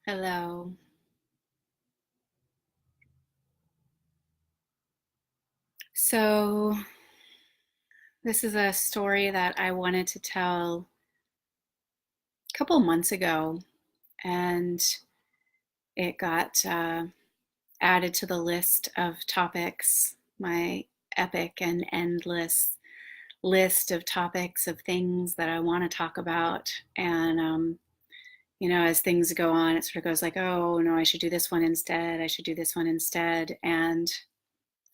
Hello. So, this is a story that I wanted to tell a couple months ago, and it got added to the list of topics, my epic and endless list of topics of things that I want to talk about. And, as things go on, it sort of goes like, oh, no, I should do this one instead. I should do this one instead. And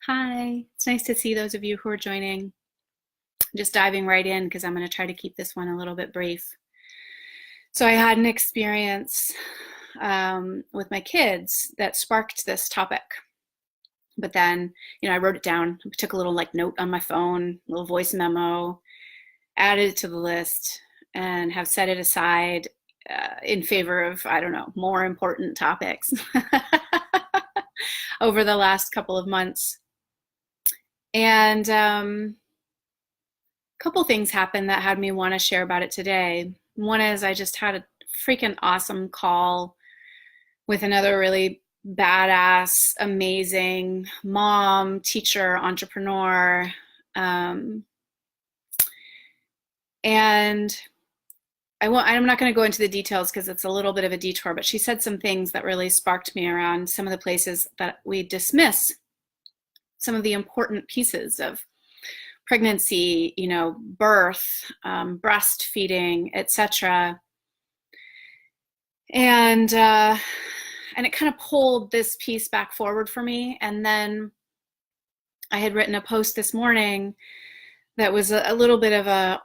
hi, it's nice to see those of you who are joining. Just diving right in because I'm going to try to keep this one a little bit brief. So I had an experience with my kids that sparked this topic. But then, I wrote it down. I took a little note on my phone, a little voice memo, added it to the list, and have set it aside in favor of, I don't know, more important topics over the last couple of months. And couple things happened that had me want to share about it today. One is I just had a freaking awesome call with another really badass, amazing mom, teacher, entrepreneur. And I'm not going to go into the details because it's a little bit of a detour, but she said some things that really sparked me around some of the places that we dismiss some of the important pieces of pregnancy, birth, breastfeeding, etc. And it kind of pulled this piece back forward for me. And then I had written a post this morning that was a little bit of a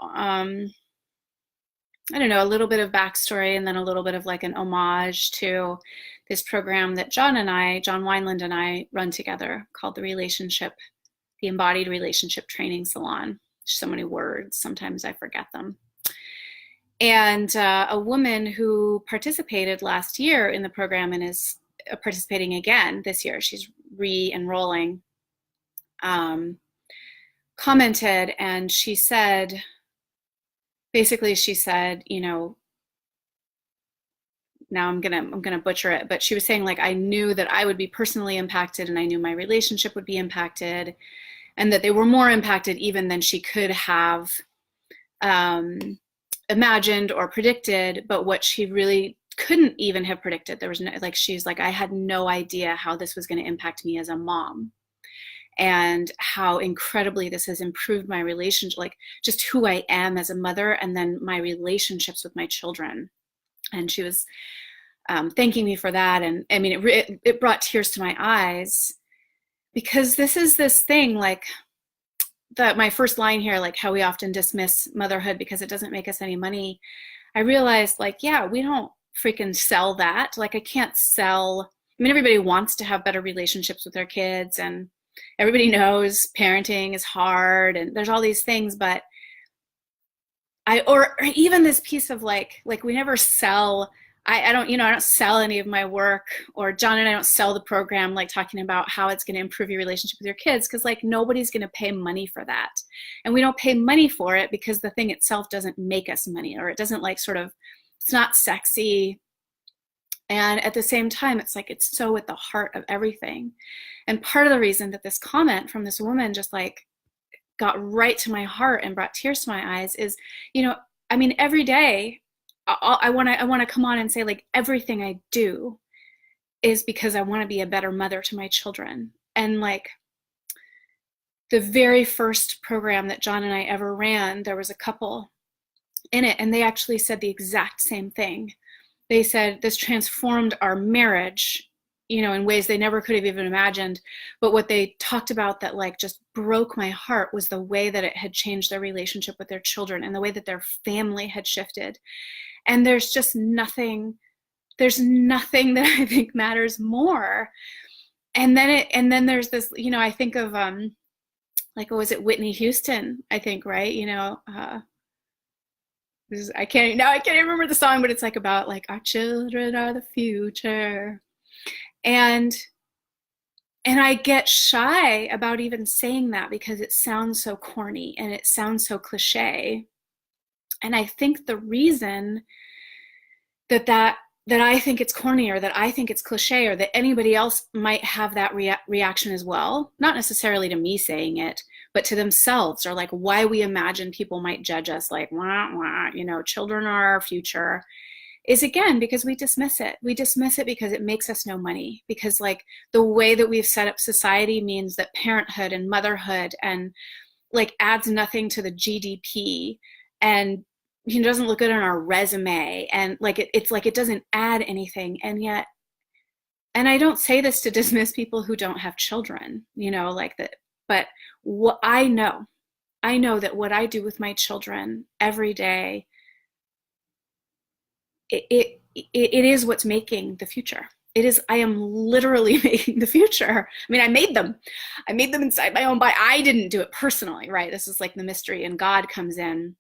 little bit of backstory, and then a little bit of like an homage to this program that John Wineland and I run together called the Embodied Relationship Training Salon. So many words, sometimes I forget them. And a woman who participated last year in the program and is participating again this year, she's re-enrolling, commented, and she said, now I'm gonna butcher it, but she was saying, like, I knew that I would be personally impacted, and I knew my relationship would be impacted, and that they were more impacted even than she could have imagined or predicted. But what she really couldn't even have predicted, there was no, she's like, I had no idea how this was going to impact me as a mom, and how incredibly this has improved my relationship, like just who I am as a mother, and then my relationships with my children. And she was thanking me for that. And I mean, it brought tears to my eyes, because this is this thing, like, that my first line here, like how we often dismiss motherhood because it doesn't make us any money. I realized, like, yeah, we don't freaking sell that. Like, I can't sell. I mean, everybody wants to have better relationships with their kids, and everybody knows parenting is hard, and there's all these things, but or even this piece of like we never sell. I don't sell any of my work, or John and I don't sell the program, like talking about how it's going to improve your relationship with your kids, because like nobody's going to pay money for that. And we don't pay money for it because the thing itself doesn't make us money, or it doesn't it's not sexy. And at the same time, it's like, it's so at the heart of everything. And part of the reason that this comment from this woman just like got right to my heart and brought tears to my eyes is, I mean, every day I want to come on and say, like, everything I do is because I want to be a better mother to my children. And like the very first program that John and I ever ran, there was a couple in it, and they actually said the exact same thing. They said this transformed our marriage, in ways they never could have even imagined. But what they talked about that like just broke my heart was the way that it had changed their relationship with their children, and the way that their family had shifted. And there's nothing that I think matters more. And then there's this, I think of was it Whitney Houston, I think, right? I can't even remember the song, but it's like about like, our children are the future. And I get shy about even saying that because it sounds so corny and it sounds so cliche. And I think the reason that that I think it's corny, or that I think it's cliche, or that anybody else might have that reaction as well. Not necessarily to me saying it, but to themselves, or like why we imagine people might judge us like, wah, wah, children are our future, is again because we dismiss it. We dismiss it because it makes us no money, because like the way that we've set up society means that parenthood and motherhood and like adds nothing to the GDP, and doesn't look good on our resume, and like it's like it doesn't add anything. And yet, and I don't say this to dismiss people who don't have children, like that, but what I know that what I do with my children every day, it is what's making the future. It is, I am literally making the future. I mean, I made them inside my own body. I didn't do it personally, right? This is like the mystery, and God comes in.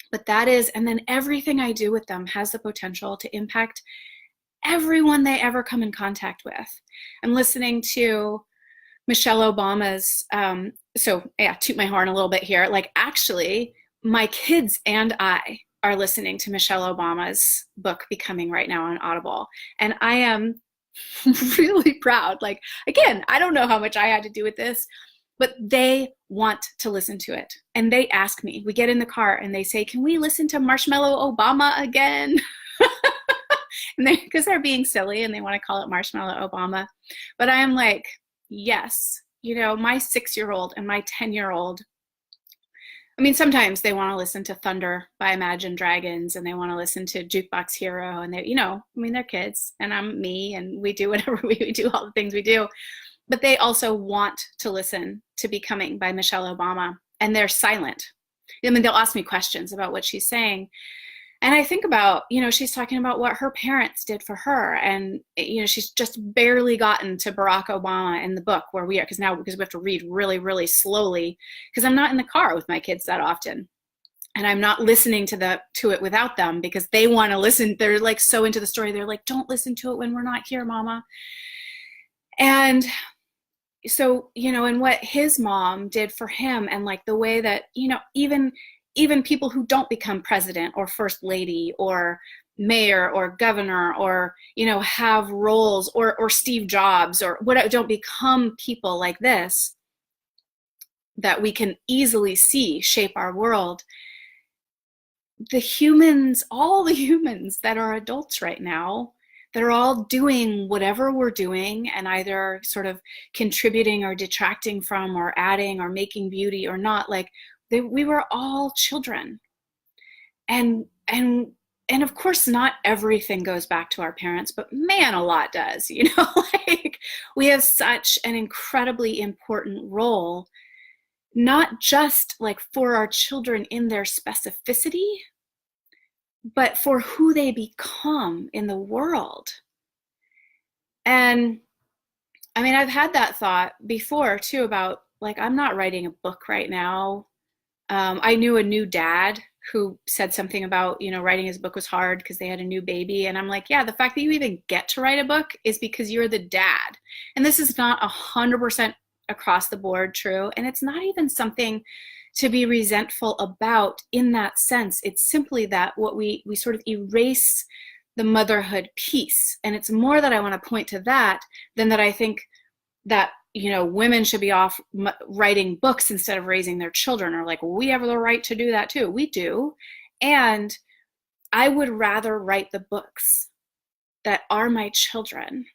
But that is, and then everything I do with them has the potential to impact everyone they ever come in contact with. I'm listening to Michelle Obama's, toot my horn a little bit here. Like, actually, my kids and I are listening to Michelle Obama's book Becoming right now on Audible. And I am really proud. Like, again, I don't know how much I had to do with this, but they want to listen to it. And they ask me, we get in the car and they say, can we listen to Marshmallow Obama again? Because they're being silly and they want to call it Marshmallow Obama. But I am like, yes, my 6-year-old and my 10-year-old, I mean, sometimes they want to listen to Thunder by Imagine Dragons, and they want to listen to Jukebox Hero, and they, they're kids, and I'm me, and we do whatever we do, all the things we do. But they also want to listen to Becoming by Michelle Obama, and they're silent. I mean, they'll ask me questions about what she's saying. And I think about, she's talking about what her parents did for her. And, she's just barely gotten to Barack Obama in the book where we are, because we have to read really, really slowly, because I'm not in the car with my kids that often. And I'm not listening to it without them, because they want to listen. They're like so into the story. They're like, don't listen to it when we're not here, Mama. And so, and what his mom did for him, and like the way that, even people who don't become president or first lady or mayor or governor or, have roles, or Steve Jobs or what, don't become people like this that we can easily see shape our world. All the humans that are adults right now, they're all doing whatever we're doing, and either sort of contributing or detracting from, or adding or making beauty or not. Like, we were all children. And of course, not everything goes back to our parents, but man, a lot does, like we have such an incredibly important role, not just like for our children in their specificity, but for who they become in the world. And I mean, I've had that thought before too, about like, I'm not writing a book right now. I knew a new dad who said something about, writing his book was hard because they had a new baby. And I'm like, yeah, the fact that you even get to write a book is because you're the dad. And this is not 100% across the board true. And it's not even something to be resentful about in that sense. It's simply that what we sort of erase the motherhood piece. And it's more that I want to point to that than that I think that women should be off writing books instead of raising their children, or like, we have the right to do that too. We do. And I would rather write the books that are my children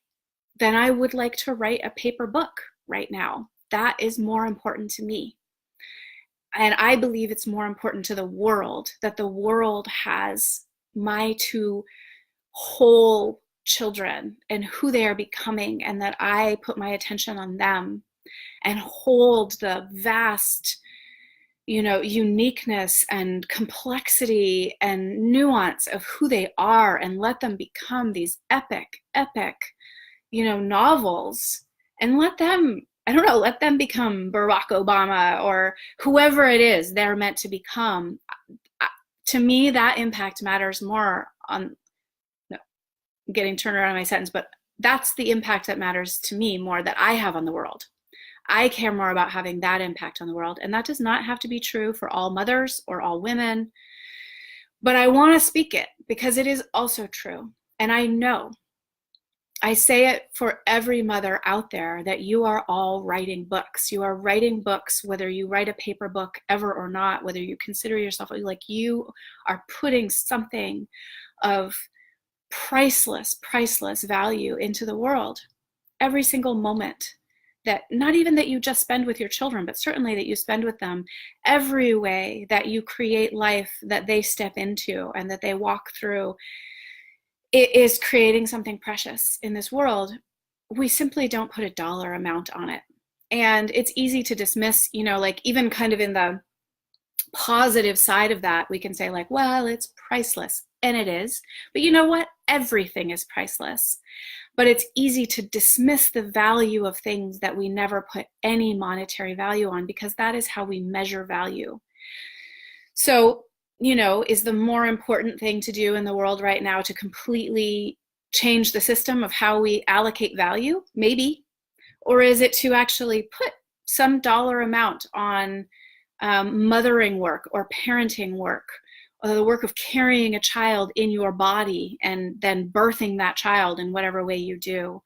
than I would like to write a paper book right now. That is more important to me. And I believe it's more important to the world, that the world has my two whole children and who they are becoming, and that I put my attention on them and hold the vast, uniqueness and complexity and nuance of who they are, and let them become these epic, novels, and let them become Barack Obama or whoever it is they're meant to become. To me, that impact matters more on getting turned around in my sentence, but that's the impact that matters to me more, that I have on the world. I care more about having that impact on the world. And that does not have to be true for all mothers or all women, but I want to speak it because it is also true. And I know, I say it for every mother out there, that you are all writing books. You are writing books, whether you write a paper book ever or not, whether you consider yourself, like, you are putting something of priceless value into the world. Every single moment, that not even that you just spend with your children, but certainly that you spend with them, every way that you create life that they step into and that they walk through, it is creating something precious in this world. We simply don't put a dollar amount on it. And it's easy to dismiss, like, even kind of in the positive side of that, we can say, like, well, it's priceless. And it is. But you know what? Everything is priceless. But it's easy to dismiss the value of things that we never put any monetary value on, because that is how we measure value. So, is the more important thing to do in the world right now to completely change the system of how we allocate value? Maybe. Or is it to actually put some dollar amount on mothering work or parenting work, or the work of carrying a child in your body and then birthing that child in whatever way you do,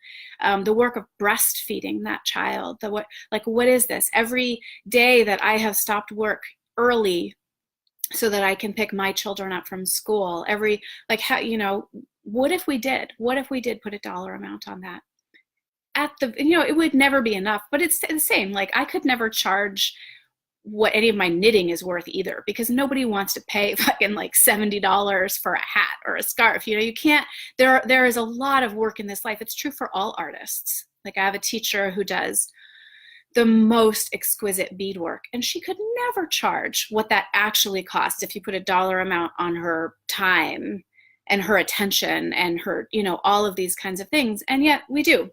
the work of breastfeeding that child, what is this? Every day that I have stopped work early so that I can pick my children up from school, what if we did put a dollar amount on that? It would never be enough, but it's the same. Like, I could never charge what any of my knitting is worth either, because nobody wants to pay fucking like $70 for a hat or a scarf. You can't, there is a lot of work in this life. It's true for all artists. Like, I have a teacher who does the most exquisite beadwork, and she could never charge what that actually costs if you put a dollar amount on her time and her attention and her, all of these kinds of things. And yet we do.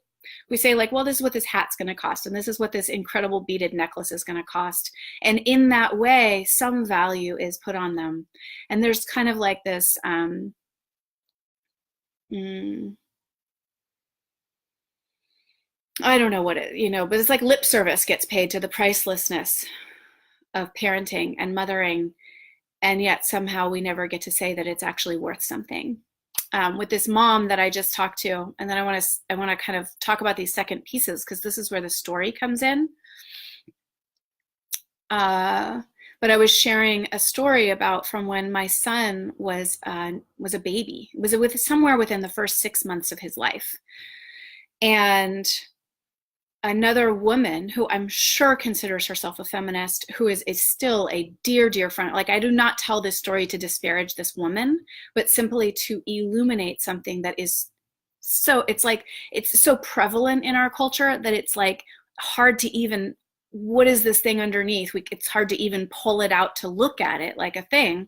We say, like, well, this is what this hat's going to cost, and this is what this incredible beaded necklace is going to cost. And in that way, some value is put on them. And there's kind of like this, I don't know what but it's like lip service gets paid to the pricelessness of parenting and mothering. And yet somehow we never get to say that it's actually worth something. With this mom that I just talked to, and then I want to kind of talk about these second pieces, because this is where the story comes in. But I was sharing a story about from when my son was a baby. It was somewhere within the first 6 months of his life, and another woman who I'm sure considers herself a feminist, who is still a dear friend. Like, I do not tell this story to disparage this woman, but simply to illuminate something that is it's so prevalent in our culture that it's like hard to even, what is this thing underneath? It's hard to even pull it out to look at it like a thing.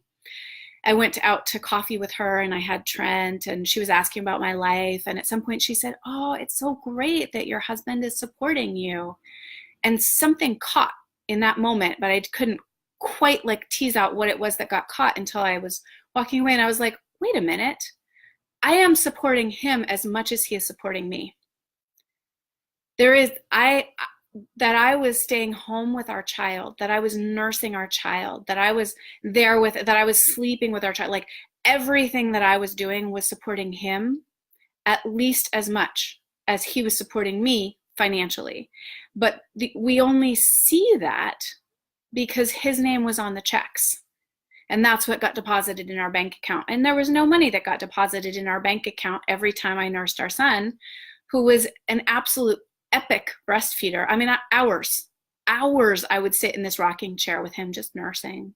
I went out to coffee with her, and I had Trent, and she was asking about my life. And at some point she said, oh, it's so great that your husband is supporting you. And something caught in that moment, but I couldn't quite like tease out what it was that got caught until I was walking away. And I was like, wait a minute, I am supporting him as much as he is supporting me. That I was staying home with our child, that I was nursing our child, that I was there that I was sleeping with our child, like everything that I was doing was supporting him at least as much as he was supporting me financially. But we only see that because his name was on the checks. And that's what got deposited in our bank account. And there was no money that got deposited in our bank account every time I nursed our son, who was an absolute epic breastfeeder. I mean, hours I would sit in this rocking chair with him just nursing.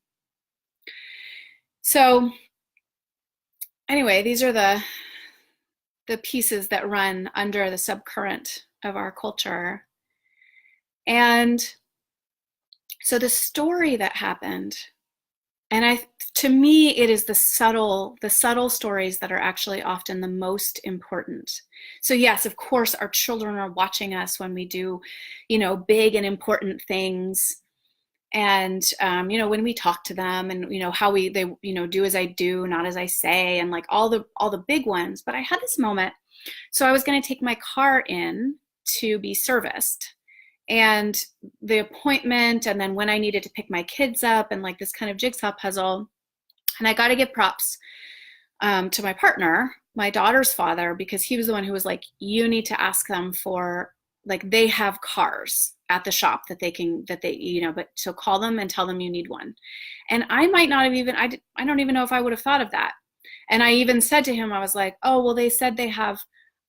So anyway, these are the pieces that run under the subcurrent of our culture. And so the story that happened, and to me, it is the subtle stories that are actually often the most important. So yes, of course, our children are watching us when we do, big and important things. And, when we talk to them, and, how they do as I do, not as I say, and like all the big ones. But I had this moment. So I was going to take my car in to be serviced, and the appointment, and then when I needed to pick my kids up, and like this kind of jigsaw puzzle. And I got to give props to my partner, my daughter's father, because he was the one who was like, you need to ask them for, like, they have cars at the shop that they, but so call them and tell them you need one. And I might not have even, I don't even know if I would have thought of that. And I even said to him, I was like, oh, well, they said they have,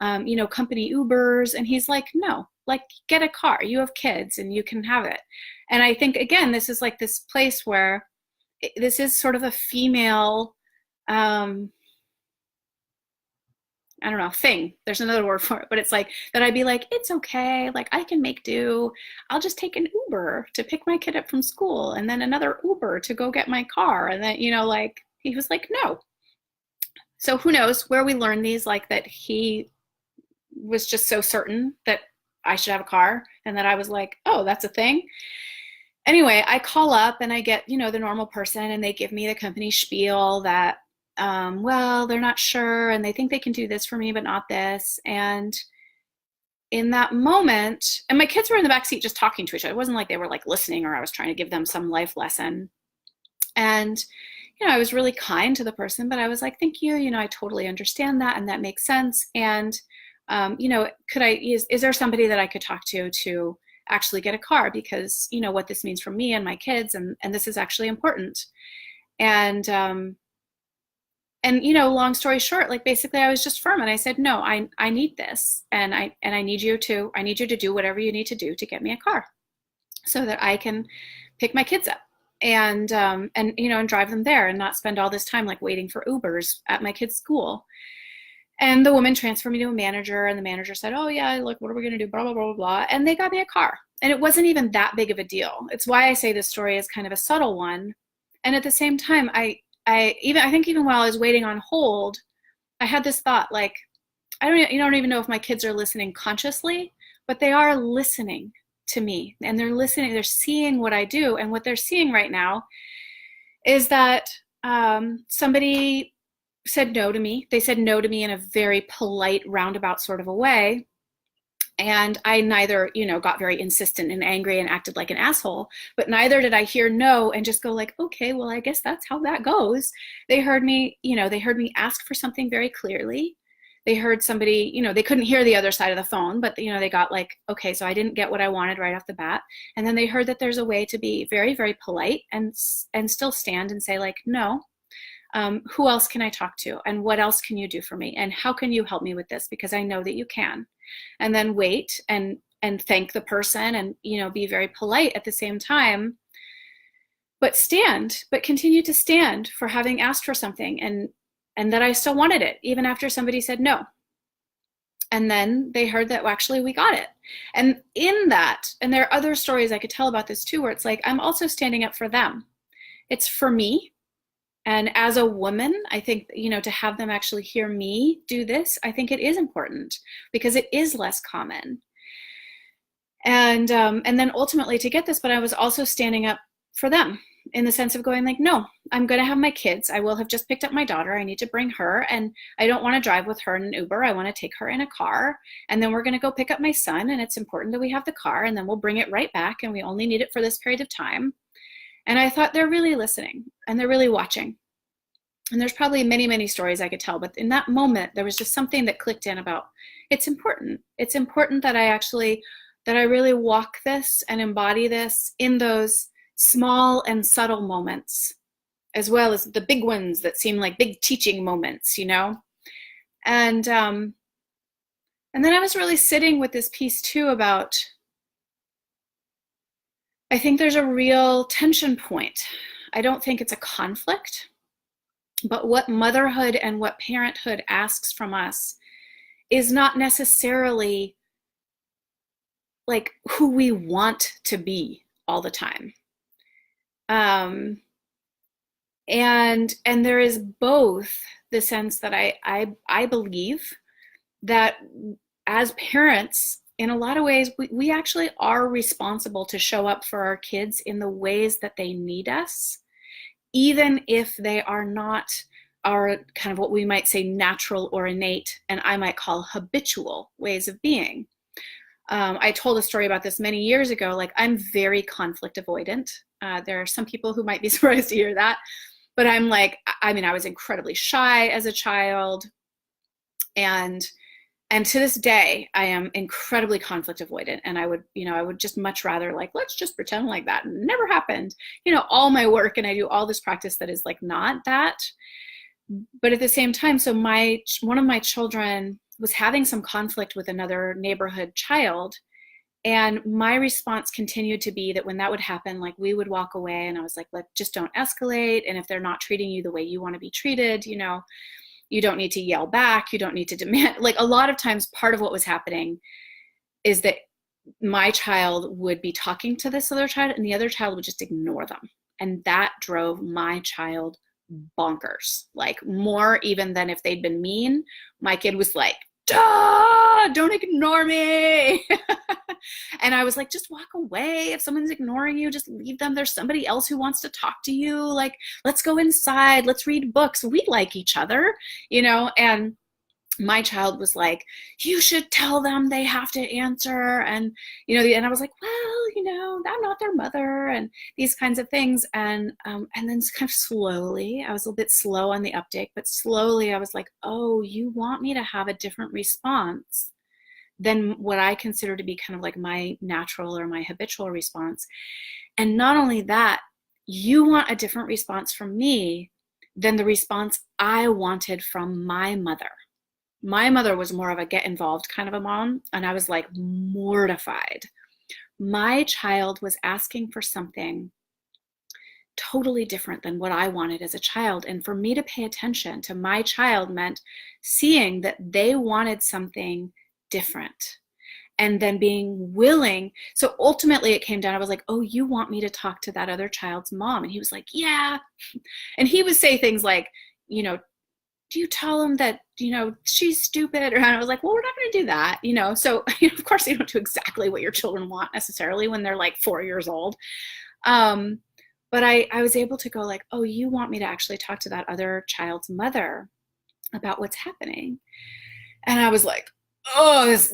company Ubers. And he's like, no, like, get a car. You have kids and you can have it. And I think, again, this is like this place where this is sort of a female, I don't know, thing. There's another word for it, but it's like that I'd be like, it's okay. Like, I can make do. I'll just take an Uber to pick my kid up from school and then another Uber to go get my car. And then, like, he was like, no. So who knows where we learned these, like that he was just so certain that I should have a car and that I was like, oh, that's a thing. Anyway, I call up and I get, the normal person, and they give me the company spiel that, well, they're not sure and they think they can do this for me, but not this. And in that moment, and my kids were in the backseat just talking to each other. It wasn't like they were like listening or I was trying to give them some life lesson. And, I was really kind to the person, but I was like, thank you. I totally understand that. And that makes sense. And, is there somebody that I could talk to actually get a car? Because, what this means for me and my kids, and this is actually important. And long story short, like, basically I was just firm and I said, no, I need this. And I need you to do whatever you need to do to get me a car so that I can pick my kids up and drive them there and not spend all this time like waiting for Ubers at my kids' school. And the woman transferred me to a manager, and the manager said, oh yeah, look, what are we going to do? Blah, blah, blah, blah, blah. And they got me a car. And it wasn't even that big of a deal. It's why I say this story is kind of a subtle one. And at the same time, I think even while I was waiting on hold, I had this thought, like, I don't even know if my kids are listening consciously, but they are listening to me, and they're listening, they're seeing what I do. And what they're seeing right now is that somebody said no to me. They said no to me in a very polite, roundabout sort of a way. And I neither, got very insistent and angry and acted like an asshole, but neither did I hear no and just go like, okay, well, I guess that's how that goes. They heard me, ask for something very clearly. They heard somebody, they couldn't hear the other side of the phone, but, they got like, okay, so I didn't get what I wanted right off the bat. And then they heard that there's a way to be very, very polite and still stand and say like, no, who else can I talk to? And what else can you do for me? And how can you help me with this? Because I know that you can. And then wait and thank the person and, be very polite at the same time, but continue to stand for having asked for something and that I still wanted it, even after somebody said no. And then they heard that, well, actually we got it. And in that, and there are other stories I could tell about this too, where it's like, I'm also standing up for them. It's for me. And as a woman, I think, to have them actually hear me do this, I think it is important because it is less common. And then ultimately to get this, but I was also standing up for them in the sense of going like, no, I'm going to have my kids. I will have just picked up my daughter. I need to bring her, and I don't want to drive with her in an Uber. I want to take her in a car, and then we're going to go pick up my son. And it's important that we have the car, and then we'll bring it right back. And we only need it for this period of time. And I thought, they're really listening and they're really watching. And there's probably many, many stories I could tell, but in that moment, there was just something that clicked in about, it's important. It's important that I really walk this and embody this in those small and subtle moments, as well as the big ones that seem like big teaching moments, And then I was really sitting with this piece too about, I think there's a real tension point. I don't think it's a conflict, but what motherhood and what parenthood asks from us is not necessarily like who we want to be all the time. And there is both the sense that I believe that as parents, in a lot of ways, we actually are responsible to show up for our kids in the ways that they need us, even if they are not our kind of what we might say natural or innate, and I might call habitual ways of being. I told a story about this many years ago. Like, I'm very conflict avoidant. There are some people who might be surprised to hear that, but I'm like, I was incredibly shy as a child. And to this day, I am incredibly conflict avoidant, and I would just much rather, like, let's just pretend like that never happened, all my work, and I do all this practice that is like not that. But at the same time, so one of my children was having some conflict with another neighborhood child, and my response continued to be that when that would happen, like, we would walk away, and I was like, just don't escalate, and if they're not treating you the way you want to be treated, you don't need to yell back, you don't need to demand. Like, a lot of times part of what was happening is that my child would be talking to this other child, and the other child would just ignore them, and that drove my child bonkers, like more even than if they'd been mean. My kid was like, duh, don't ignore me. And I was like, just walk away. If someone's ignoring you, just leave them. There's somebody else who wants to talk to you. Like, let's go inside, let's read books, we like each other, and my child was like, you should tell them they have to answer. And, and I was like, well, I'm not their mother, and these kinds of things. And then kind of slowly, I was a little bit slow on the uptake, but slowly I was like, oh, you want me to have a different response than what I consider to be kind of like my natural or my habitual response. And not only that, you want a different response from me than the response I wanted from my mother. My mother was more of a get involved kind of a mom, and I was like mortified. My child was asking for something totally different than what I wanted as a child. And for me to pay attention to my child meant seeing that they wanted something different and then being willing. So ultimately it came down, I was like, oh, you want me to talk to that other child's mom? And he was like, yeah. And he would say things like, do you tell him that, she's stupid? Or I was like, well, we're not going to do that, So, of course, you don't do exactly what your children want necessarily when they're like 4 years old. But I was able to go like, oh, you want me to actually talk to that other child's mother about what's happening? And I was like, oh, this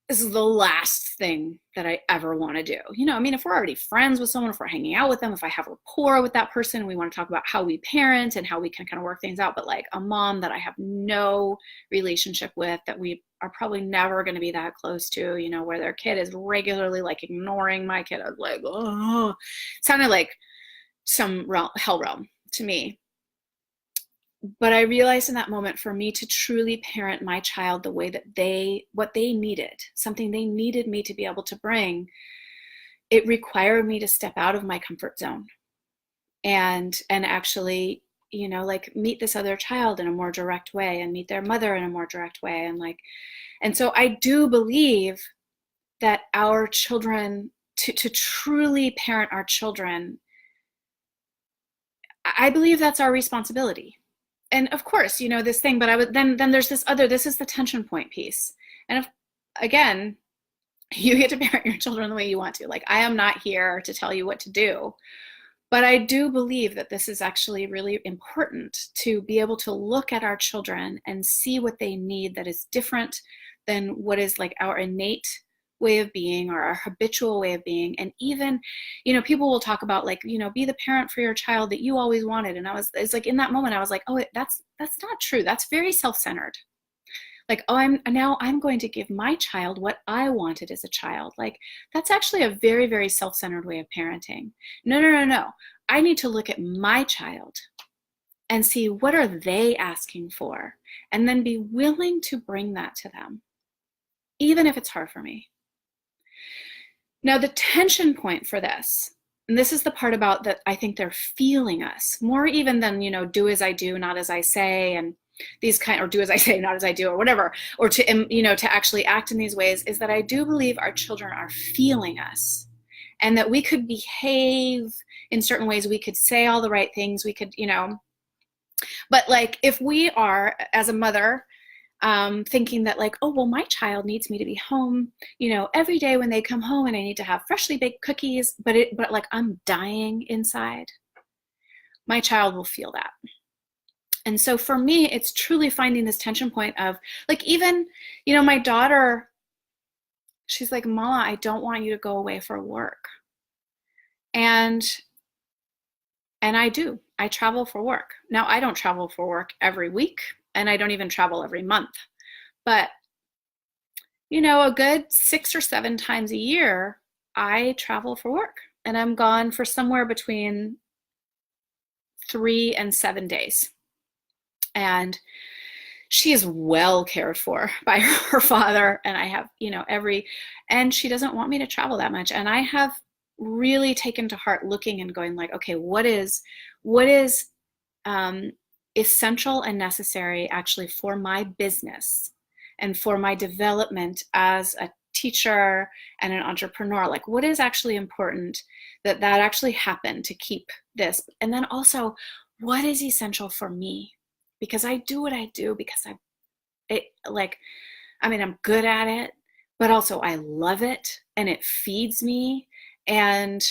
is the last thing that I ever want to do. If we're already friends with someone, if we're hanging out with them, if I have rapport with that person, and we want to talk about how we parent and how we can kind of work things out, but like a mom that I have no relationship with, that we are probably never going to be that close to, where their kid is regularly like ignoring my kid, I was like, oh, sounded like some hell realm to me. But I realized in that moment, for me to truly parent my child the way that what they needed, something they needed me to be able to bring, it required me to step out of my comfort zone and actually, like meet this other child in a more direct way and meet their mother in a more direct way. And so I do believe that our children, to truly parent our children, I believe that's our responsibility. And of course, this thing, but then there's this is the tension point piece. And again, you get to parent your children the way you want to. Like, I am not here to tell you what to do, but I do believe that this is actually really important, to be able to look at our children and see what they need that is different than what is like our innate way of being or our habitual way of being. And even, people will talk about like, be the parent for your child that you always wanted. And it's like, in that moment, I was like, oh, that's not true. That's very self-centered. Like, oh, I'm going to give my child what I wanted as a child. Like, that's actually a very, very self-centered way of parenting. No. I need to look at my child and see what are they asking for, and then be willing to bring that to them, even if it's hard for me. Now, the tension point for this, and this is the part about that I think they're feeling us more even than, do as I do, not as I say, and these or do as I say, not as I do, or whatever, or to, to actually act in these ways, is that I do believe our children are feeling us, and that we could behave in certain ways, we could say all the right things, we could, but like, if we are, as a mother, thinking that like, oh, well, my child needs me to be home, every day when they come home, and I need to have freshly baked cookies, but like I'm dying inside, my child will feel that. And so for me, it's truly finding this tension point of like, even, my daughter, she's like, Mama, I don't want you to go away for work. And I travel for work. Now, I don't travel for work every week, and I don't even travel every month. But, a good 6 or 7 times a year, I travel for work, and I'm gone for somewhere between 3 and 7 days. And she is well cared for by her father, and I have, and she doesn't want me to travel that much. And I have really taken to heart looking and going like, okay, what is um, essential and necessary actually for my business and for my development as a teacher and an entrepreneur? Like, what is actually important that actually happened to keep this? And then also, what is essential for me? Because I do what I do because I'm good at it, but also I love it and it feeds me. And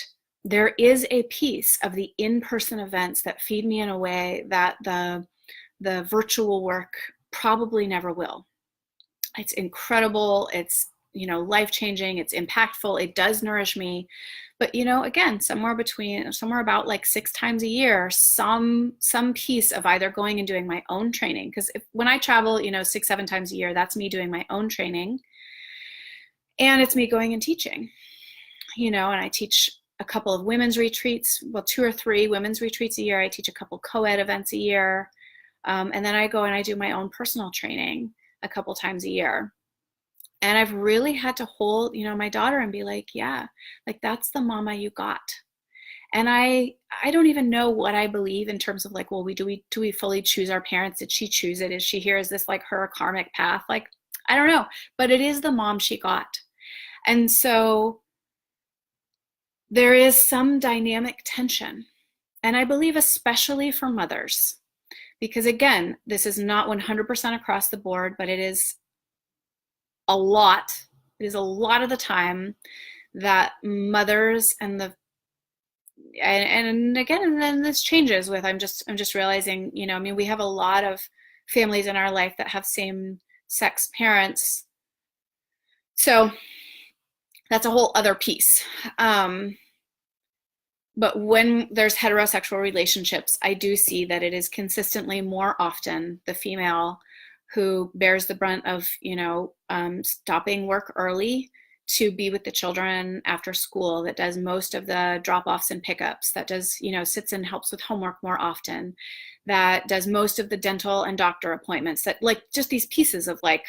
there is a piece of the in-person events that feed me in a way that the virtual work probably never will. It's incredible. It's, life-changing. It's impactful. It does nourish me. But, again, somewhere about like 6 times a year, some piece of either going and doing my own training. Because when I travel, 6, 7 times a year, that's me doing my own training. And it's me going and teaching, and I teach a couple of women's retreats, well, 2 or 3 women's retreats a year. I teach a couple co-ed events a year. And then I go and I do my own personal training a couple times a year. And I've really had to hold, my daughter and be like, yeah, like that's the mama you got. And I don't even know what I believe in terms of like, well, do we fully choose our parents? Did she choose it? Is she here? Is this like her karmic path? Like, I don't know, but it is the mom she got. And so there is some dynamic tension. And I believe especially for mothers, because again, this is not 100% across the board, but it is a lot. It is a lot of the time that mothers and again, and then this changes with, I'm just realizing, we have a lot of families in our life that have same sex parents. So that's a whole other piece. But when there's heterosexual relationships, I do see that it is consistently more often the female who bears the brunt of, stopping work early to be with the children after school, that does most of the drop-offs and pickups, that does, sits and helps with homework more often, that does most of the dental and doctor appointments, that like just these pieces of like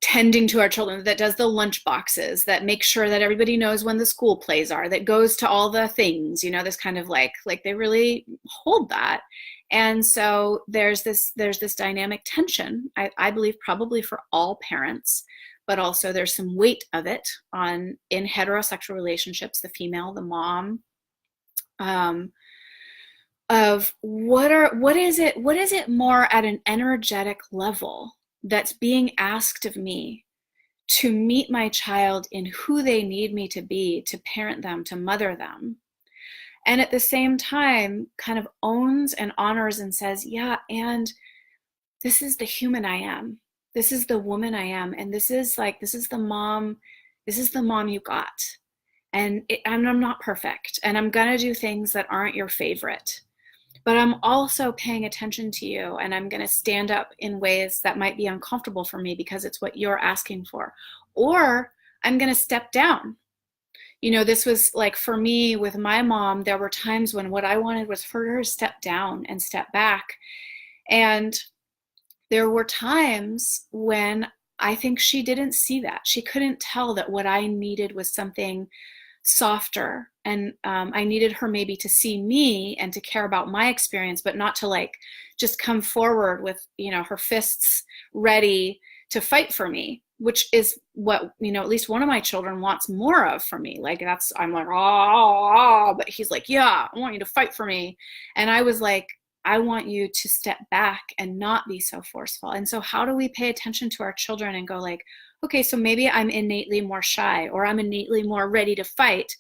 tending to our children, that does the lunch boxes, that makes sure that everybody knows when the school plays are, that goes to all the things, this kind of like they really hold that. And so there's this dynamic tension, I believe probably for all parents, but also there's some weight of it in heterosexual relationships, the female, the mom, of what is it more at an energetic level that's being asked of me to meet my child in who they need me to be, to parent them, to mother them. And at the same time, kind of owns and honors and says, yeah, and this is the human I am. This is the woman I am. And this is the mom you got. And I'm not perfect. And I'm going to do things that aren't your favorite. But I'm also paying attention to you, and I'm going to stand up in ways that might be uncomfortable for me because it's what you're asking for. Or I'm going to step down. This was like for me with my mom, there were times when what I wanted was for her to step down and step back. And there were times when I think she didn't see that. She couldn't tell that what I needed was something softer, and I needed her maybe to see me and to care about my experience, but not to like just come forward with her fists ready to fight for me, which is what at least one of my children wants more of from me. Like I'm like, oh, but he's like, yeah, I want you to fight for me. And I was like, I want you to step back and not be so forceful. And so how do we pay attention to our children and go like, okay, so maybe I'm innately more shy, or I'm innately more ready to fight,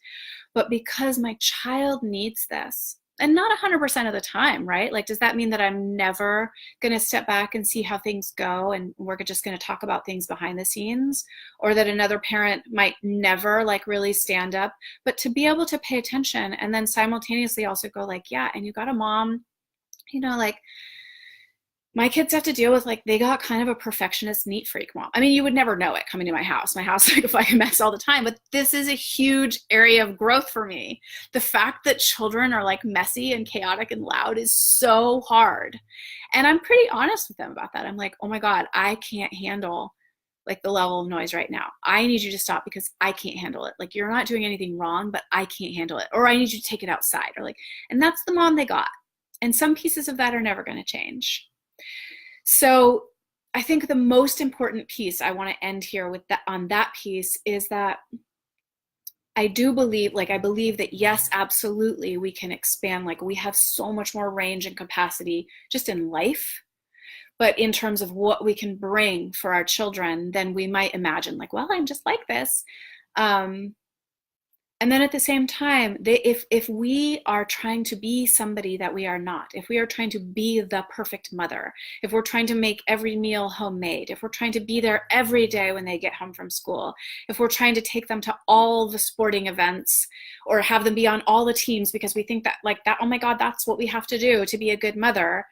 but because my child needs this, and not 100% of the time, right? Like, does that mean that I'm never going to step back and see how things go and we're just going to talk about things behind the scenes? Or that another parent might never like really stand up, but to be able to pay attention and then simultaneously also go like, yeah, and you got a mom, like, My kids have to deal with like they got kind of a perfectionist neat freak mom. I mean, you would never know it coming to my house. My house is like a fucking mess all the time, but this is a huge area of growth for me. The fact that children are like messy and chaotic and loud is so hard. And I'm pretty honest with them about that. I'm like, "Oh my God, I can't handle like the level of noise right now. I need you to stop because I can't handle it. Like you're not doing anything wrong, but I can't handle it. Or I need you to take it outside." Or like, and that's the mom they got. And some pieces of that are never going to change. So I think the most important piece I want to end here with that on that piece is that I do believe, like, I believe that yes, absolutely, we can expand. Like, we have so much more range and capacity just in life, but in terms of what we can bring for our children than we might imagine. Like, well, I'm just like this. Um, and then at the same time, if we are trying to be somebody that we are not, if we are trying to be the perfect mother, if we're trying to make every meal homemade, if we're trying to be there every day when they get home from school, if we're trying to take them to all the sporting events or have them be on all the teams because we think that like that, oh my God, that's what we have to do to be a good mother,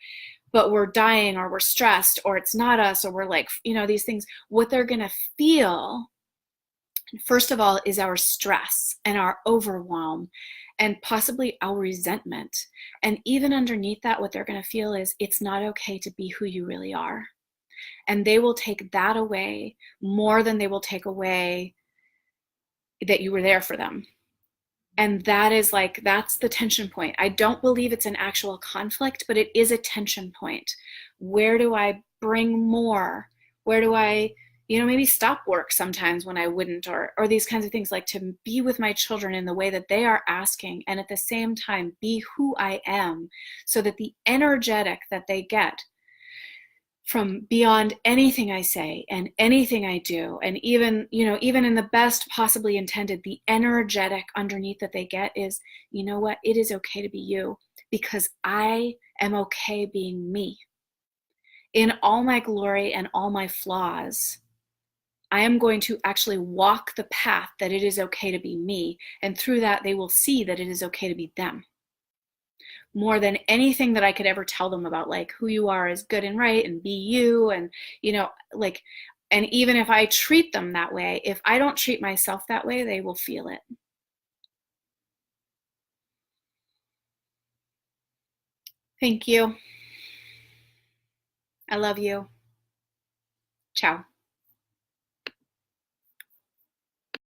but we're dying or we're stressed or it's not us or we're like, these things, what they're going to feel first of all is our stress and our overwhelm and possibly our resentment. And even underneath that, what they're going to feel is it's not okay to be who you really are. And they will take that away more than they will take away that you were there for them. And that is like, that's the tension point. I don't believe it's an actual conflict, but it is a tension point. Where do I bring more? Where do I, maybe stop work sometimes when I wouldn't, or these kinds of things, like to be with my children in the way that they are asking, and at the same time be who I am, so that the energetic that they get from beyond anything I say and anything I do, and even in the best possibly intended, the energetic underneath that they get is, you know what, it is okay to be you, because I am okay being me in all my glory and all my flaws. I am going to actually walk the path that it is okay to be me, and through that they will see that it is okay to be them, more than anything that I could ever tell them about like who you are is good and right and be you. And like, and even if I treat them that way, if I don't treat myself that way, they will feel it. Thank you. I love you. Ciao.